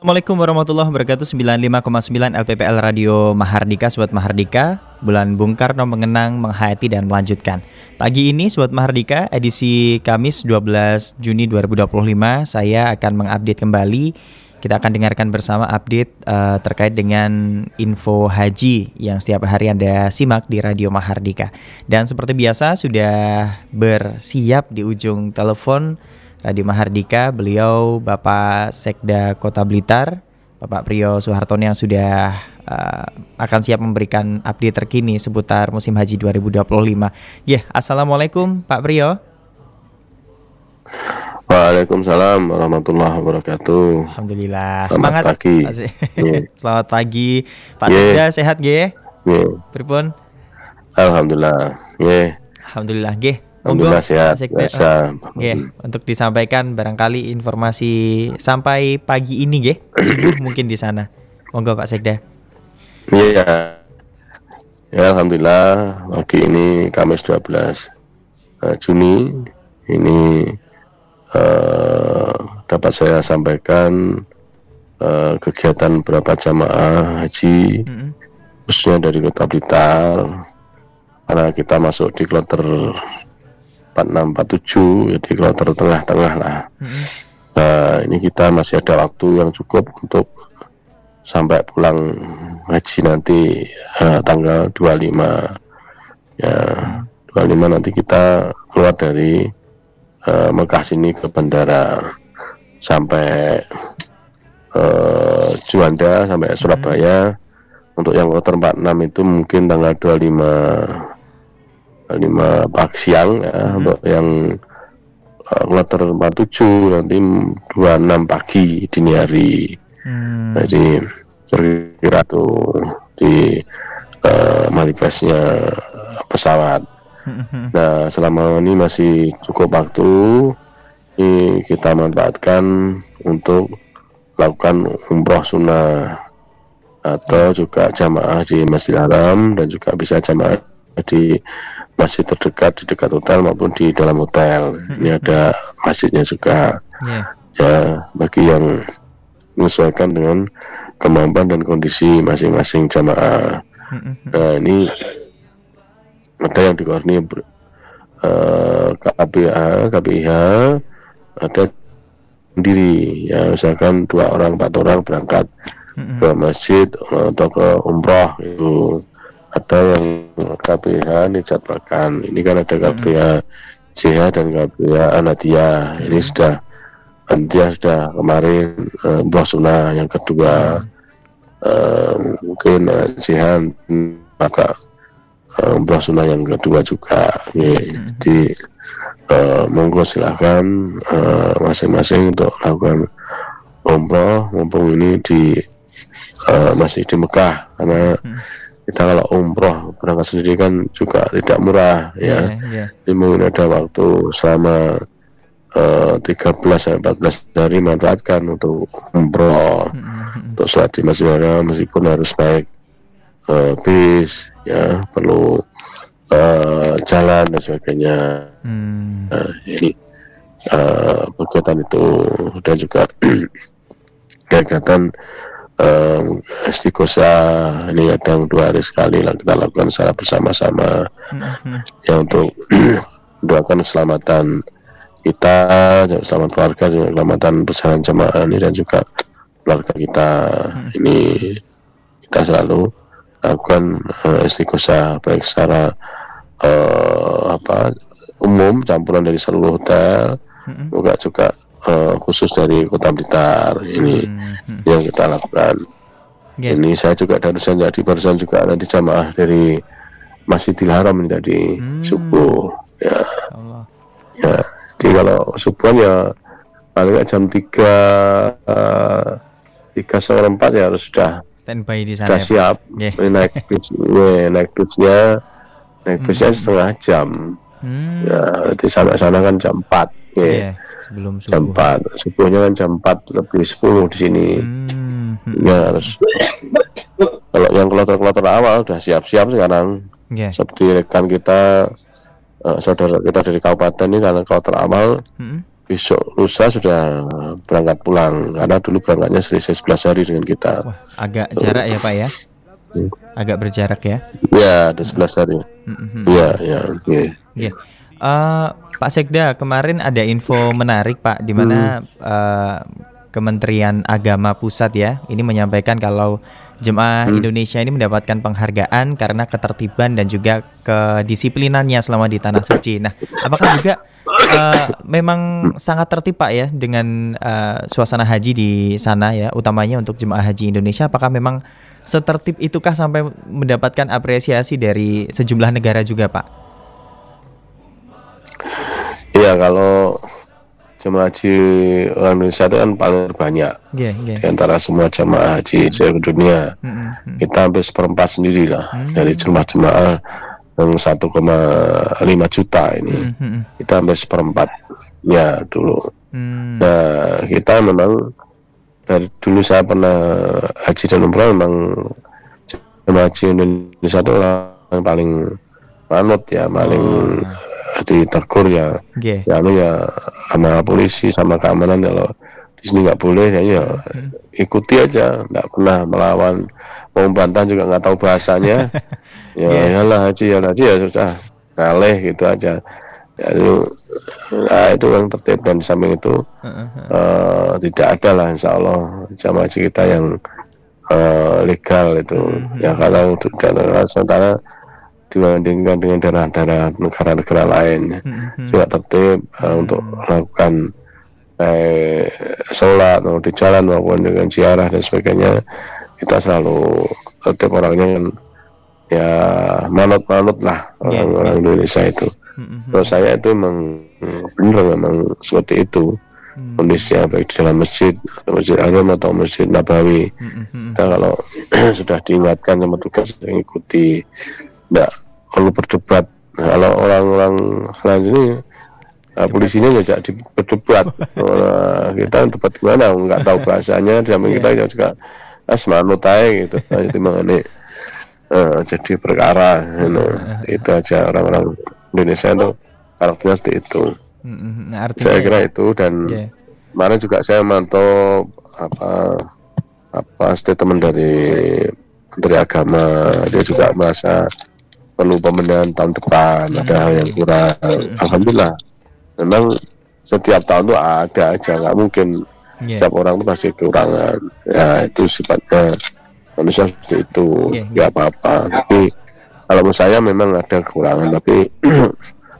Assalamualaikum warahmatullahi wabarakatuh. 95,9 LPPL Radio Mahardika, Sobat Mahardika. Bulan Bung Karno mengenang, menghayati dan melanjutkan. Pagi ini Sobat Mahardika, edisi Kamis 12 Juni 2025, saya akan mengupdate kembali. Kita akan dengarkan bersama update terkait dengan info haji yang setiap hari Anda simak di Radio Mahardika. Dan seperti biasa sudah bersiap di ujung telepon Radio Mahardika, beliau Bapak Sekda Kota Blitar, Bapak Priyo Suhartono yang sudah akan siap memberikan update terkini seputar musim haji 2025. Assalamualaikum Pak Priyo. Waalaikumsalam warahmatullahi wabarakatuh. Alhamdulillah. Selamat pagi. Selamat pagi Pak Sekda, sehat Pripun? Alhamdulillah. Alhamdulillah Alhamdulillah sehat. Biasa. Untuk disampaikan barangkali informasi sampai pagi ini subuh mungkin di sana. Monggo Pak Sekda. Ya, alhamdulillah pagi ini Kamis 12 Juni ini dapat saya sampaikan kegiatan beberapa jamaah haji khususnya dari Kota Blitar, karena kita masuk di kloter 4647, jadi kloter tengah-tengah lah. Nah, ini kita masih ada waktu yang cukup untuk sampai pulang haji nanti tanggal 25 ya, 25 nanti kita keluar dari Mekah sini ke bandara sampai Juanda, sampai Surabaya. Untuk yang kloter 46 itu mungkin tanggal 25 pagi siang ya. Untuk yang kloter 47 nanti 26 pagi dini hari. Jadi kira-kira tuh di manifestnya pesawat. Nah, selama ini masih cukup waktu, ini kita manfaatkan untuk melakukan umroh sunnah atau juga jamaah di Masjidil Haram, dan juga bisa jamaah di masjid terdekat, di dekat hotel maupun di dalam hotel. Ini ada masjidnya juga. Ya, bagi yang menyesuaikan dengan kemampuan dan kondisi masing-masing jamaah. Nah, ini ada yang dikoordinir KPIH, ada sendiri ya, misalkan 2 orang 4 orang berangkat ke masjid atau ke umroh itu. Ada yang KPH dijadwalkan. Ini kan ada KPH CH dan KPH Anadia. Ini sudah Anadia sudah kemarin umroh sunnah, yang kedua mungkin CH maka umroh sunnah yang kedua juga. Jadi monggo silahkan masing-masing untuk lakukan umroh mumpung ini masih di Mekah, karena kita kalau umroh berangkat sendiri kan juga tidak murah ya. Jadi mungkin ada waktu selama 13-14 hari manfaatkan untuk umroh, untuk sholat di Masjidil Haram, meskipun harus naik bis ya, perlu jalan dan sebagainya. Ini kegiatan itu, dan juga kegiatan istighosah ini kadang 2 hari sekali lah kita lakukan secara bersama-sama ya, untuk mendoakan keselamatan kita, selamat keluarga, juga keselamatan perjalanan jamaah ini, dan juga keluarga kita. Ini kita selalu lakukan istighosah baik secara umum, campuran dari seluruh hotel, juga khusus dari Kota Blitar. Ini yang kita lakukan. Ini saya juga barusan juga nanti jamaah dari Masjidil Haram ini tadi subuh ya. Ya, jadi kalau subuhan ya paling jam 3:04 ya harus sudah standby di sana. Sudah siap. Naik busnya 1/2 jam. Ya, nanti sampai sana kan jam 4. Sebelum subuh. Jam 4. Subuhnya kan jam 4:10 di sini. Ya harus. Kalau yang kloter-kloter awal udah siap-siap sekarang. Seperti rekan kita, saudara kita dari kabupaten ini, karena kloter awal besok lusa sudah berangkat pulang, karena dulu berangkatnya selisih 11 hari dengan kita. Wah, agak jarak ya Pak ya? Agak berjarak ya? Ya, ada 11 hari. Iya, ya, oke. Iya. Pak Sekda, kemarin ada info menarik Pak, di mana Kementerian Agama Pusat ya, ini menyampaikan kalau jemaah Indonesia ini mendapatkan penghargaan karena ketertiban dan juga kedisiplinannya selama di Tanah Suci. Nah, apakah juga memang sangat tertib Pak ya dengan suasana haji di sana ya, utamanya untuk jemaah haji Indonesia? Apakah memang setertib itukah sampai mendapatkan apresiasi dari sejumlah negara juga Pak? Iya, kalau jemaah haji orang Indonesia itu kan paling banyak di antara semua jemaah haji seluruh dunia. Kita hampir 1/4 sendiri lah dari jemaah yang 1,5 juta ini. Kita hampir 1/4-nya dulu. Nah, kita memang dari dulu saya pernah haji dan umroh, memang jemaah haji Indonesia itu orang yang paling manut ya, paling ditegur ya, ya sama polisi sama keamanan. Kalau di sini nggak boleh ya ikuti aja, nggak pernah melawan, mau bantah juga nggak tahu bahasanya. Yalah haji ya sudah ngaleh gitu aja ya, itu yang tertib. Dan di samping itu tidak ada lah insya Allah jamaah haji kita yang legal itu ya, kalau sementara dibandingkan dengan daerah-daerah negara-negara lain juga tertib untuk melakukan sholat mau di jalan maupun dengan ziarah dan sebagainya. Kita selalu tertib orangnya kan, ya manut-manut lah orang-orang Indonesia itu. Menurut saya itu memang benar, memang seperti itu kondisinya, baik di dalam masjid Haram atau Masjid Nabawi. Kita kalau sudah diingatkan sama tugas mengikuti, tidak perlu berdebat. Kalau orang-orang selanjutnya polisinya ngajak berdebat, kita debat gimana? Nggak tahu bahasanya, sampai kita juga semanut aja gitu. Jadi mengenai jadi perkara, itu aja orang-orang Indonesia itu karakternya seperti itu. Saya kira itu. Dan kemarin juga saya mantau statement dari Menteri Agama, dia juga merasa perlu pembenahan tahun depan, ada hal yang kurang. Alhamdulillah, memang setiap tahun itu ada aja, nggak mungkin setiap orang itu pasti kekurangan. Ya itu sifatnya manusia seperti itu, nggak apa-apa. Tapi kalau menurut saya memang ada kekurangan, tapi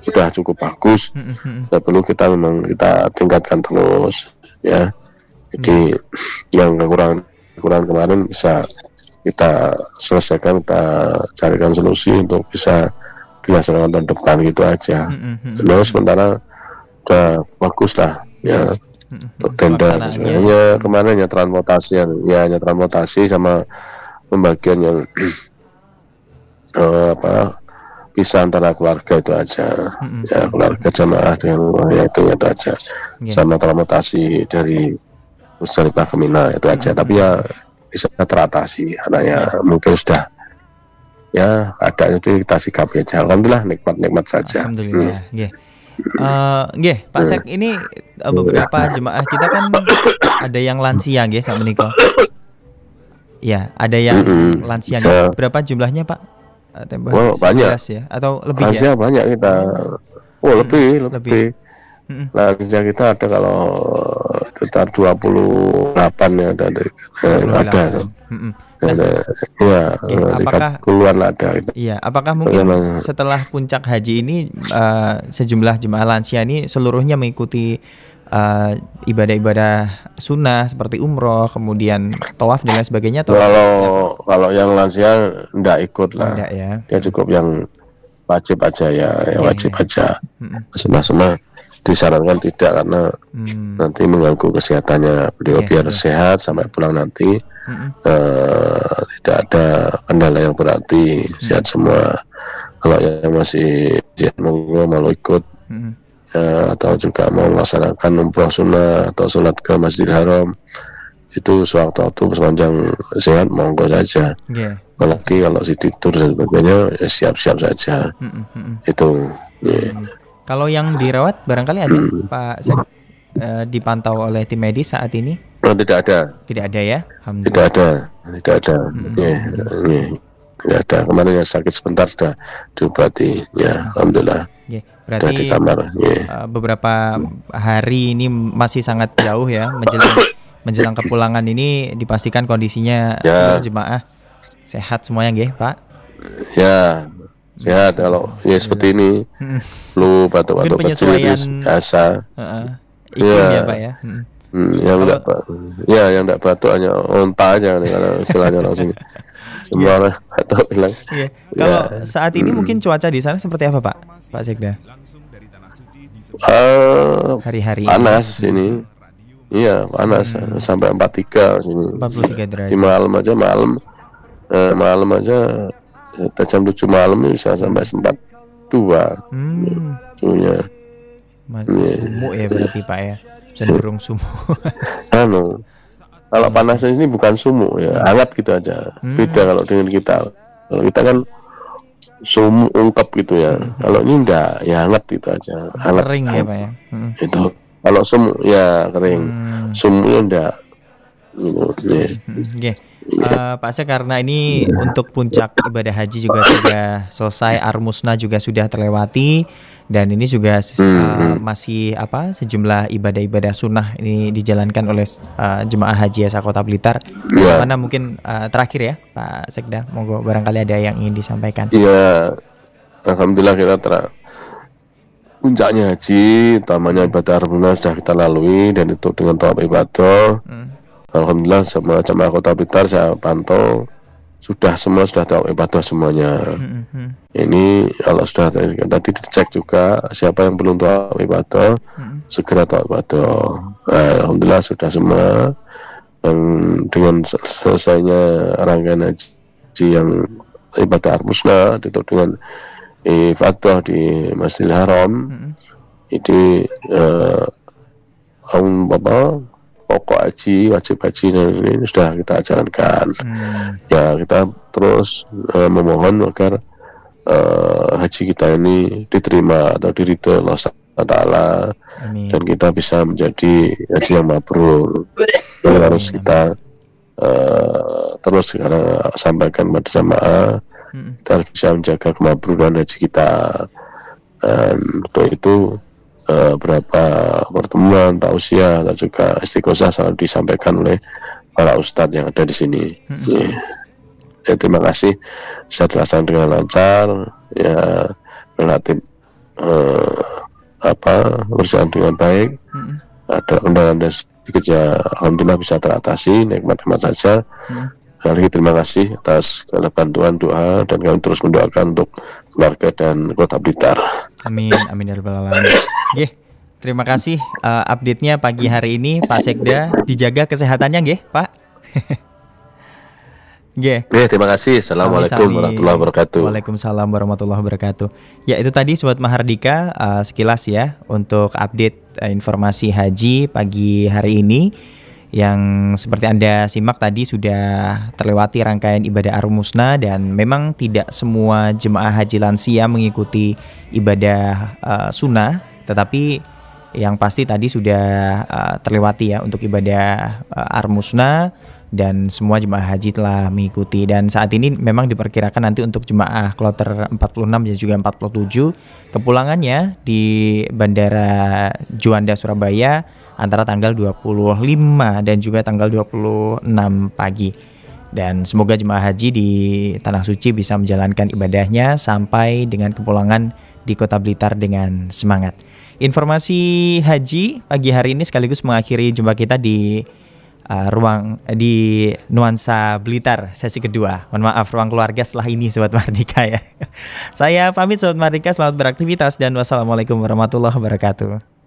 sudah cukup bagus. Dan perlu kita memang kita tingkatkan terus ya. Jadi yang kekurangan kemarin bisa kita selesaikan, kita carikan solusi untuk bisa dilaksanakan tahun depan, gitu aja. Nah, sementara udah bagus lah ya untuk tenda sebenarnya. Kemarin hanya transportasi sama pembagian yang bisa antara keluarga itu aja ya, keluarga jamaah dengan keluarga itu aja, sama transportasi dari Musdalifah ke Mina itu aja. Tapi ya bisa teratasi karena ya mungkin sudah ya ada, itu kita sikapi aja. Alhamdulillah nikmat saja. Alhamdulillah. Pak Sek, ini beberapa jemaah kita kan ada yang lansia sama menikah. Ya, ada yang lansia. Berapa jumlahnya Pak? Banyak ya, atau lebih lansia ya? Banyak kita. Lebih. Lansia kita ada kalau sekitar 28 ya, ada. Apakah puluhan lah ada gitu. Iya, apakah mungkin setelah puncak haji ini sejumlah jemaah lansia ini seluruhnya mengikuti ibadah-ibadah sunnah seperti umroh, kemudian tawaf dan lain sebagainya? Kalau yang lansia enggak ikut lah. Enggak, ya. Dia cukup yang wajib aja ya, wajib aja. Semua disarankan tidak, karena nanti mengganggu kesehatannya beliau. Biar sehat sampai pulang nanti, tidak ada kendala yang berarti, sehat semua. Kalau yang masih monggo mau ikut atau juga mau melaksanakan umroh sunnah atau sholat ke Masjidil Haram, itu sewaktu-waktu sepanjang sehat monggo saja. Apalagi kalau si tidur dan sebagainya ya siap-siap saja. Itu. Kalau yang dirawat barangkali ada Pak Sek? dipantau oleh tim medis saat ini? Oh, tidak ada. Tidak ada ya? Tidak ada. Tidak ada. Kemarin yang sakit sebentar sudah diobati. Ya, alhamdulillah. Ya, Sudah di berarti kamar. Ya. beberapa hari ini masih sangat jauh ya menjelang kepulangan ini, dipastikan kondisinya Ya. jemaah sehat semuanya nggih, Pak? Ya, sehat. Kalau ya seperti ini, flu, batuk-batuk Mungkin kecil itu penyesuaian biasa. iklim Ya. ya, Pak ya. Yang enggak batuk hanya onta aja nih, kalau istilahnya orang sini. Semua orang batuk bilang. Iya. Kalau saat ini mungkin cuaca di sana seperti apa, Pak? Pak Sekda? Hari-hari ini. Panas ini. Iya, panas sampai 43 sini. 43 derajat. Di malam aja jam 7 malam bisa sampai 42. Tuhnya. Sumuk ya berarti, Pak ya. Cenderung sumuk. Kalau panasnya ini bukan sumuk ya, hangat gitu aja. Beda kalau dengan kita. Kalau kita kan sumuk ungkep gitu ya. Kalau ini enggak, ya hangat gitu aja. Hangat. Kering ya, Pak ya. Itu. Kalau sumuk ya kering. Sumuknya enggak. Oke. Pak Sek, karena ini untuk puncak ibadah haji juga sudah selesai, Armusna juga sudah terlewati, dan ini juga masih sejumlah ibadah-ibadah sunnah ini dijalankan oleh jemaah haji asal Kota Blitar. Mana mungkin terakhir ya Pak Sekda, monggo barangkali ada yang ingin disampaikan. Iya, alhamdulillah kita puncaknya haji, utamanya ibadah Armusna sudah kita lalui, dan itu dengan tawaf ibadah. Alhamdulillah sama jemaah Kota Blitar saya pantau semua sudah tawaf ibadah semuanya. Ini kalau sudah tadi dicek juga siapa yang belum tawaf ibadah, segera tawaf ibadah. Alhamdulillah sudah semua. Dan dengan selesainya rangkaian haji yang ibadah Armusna ditutup dengan ibadah di Masjidil Haram, ini pokok haji, wajib haji ini sudah kita jalankan. Ya, kita terus memohon agar haji kita ini diterima atau diridhoi Allah Taala, dan kita bisa menjadi haji yang mabrur. Yang harus kita terus sampaikan pada jamaah, kita harus bisa menjaga kemabruran haji kita. Dan untuk itu berapa pertemuan, tausiah, dan juga istighosah selalu disampaikan oleh para ustadz yang ada di sini. Ya, terima kasih, saya terlaksana dengan lancar, ya relatif berjalan dengan baik. Ada kendala sedikit ya, alhamdulillah bisa teratasi, nikmat-nikmat saja. Sekali lagi terima kasih atas bantuan doa, dan kami terus mendoakan untuk keluarga dan Kota Blitar. Amin, amin ya rabbal alamin. Nggih, terima kasih update-nya pagi hari ini Pak Sekda. Dijaga kesehatannya nggih, Pak. Nggih. Terima kasih. Assalamualaikum warahmatullahi wabarakatuh. Waalaikumsalam warahmatullahi wabarakatuh. Ya, itu tadi Sobat Mahardika sekilas ya untuk update informasi haji pagi hari ini. Yang seperti Anda simak tadi sudah terlewati rangkaian ibadah Armusna, dan memang tidak semua jemaah haji lansia mengikuti ibadah sunnah, tetapi yang pasti tadi sudah terlewati ya untuk ibadah Armusna, dan semua jemaah haji telah mengikuti. Dan saat ini memang diperkirakan nanti untuk jemaah kloter 46 dan juga 47 kepulangannya di Bandara Juanda Surabaya antara tanggal 25 dan juga tanggal 26 pagi. Dan semoga jemaah haji di Tanah Suci bisa menjalankan ibadahnya sampai dengan kepulangan di Kota Blitar dengan semangat. Informasi haji pagi hari ini sekaligus mengakhiri jumpa kita di di Nuansa Blitar sesi kedua. Mohon maaf, ruang keluarga setelah ini Sobat Mahardika ya. Saya pamit Sobat Mahardika, selamat beraktivitas dan wassalamualaikum warahmatullahi wabarakatuh.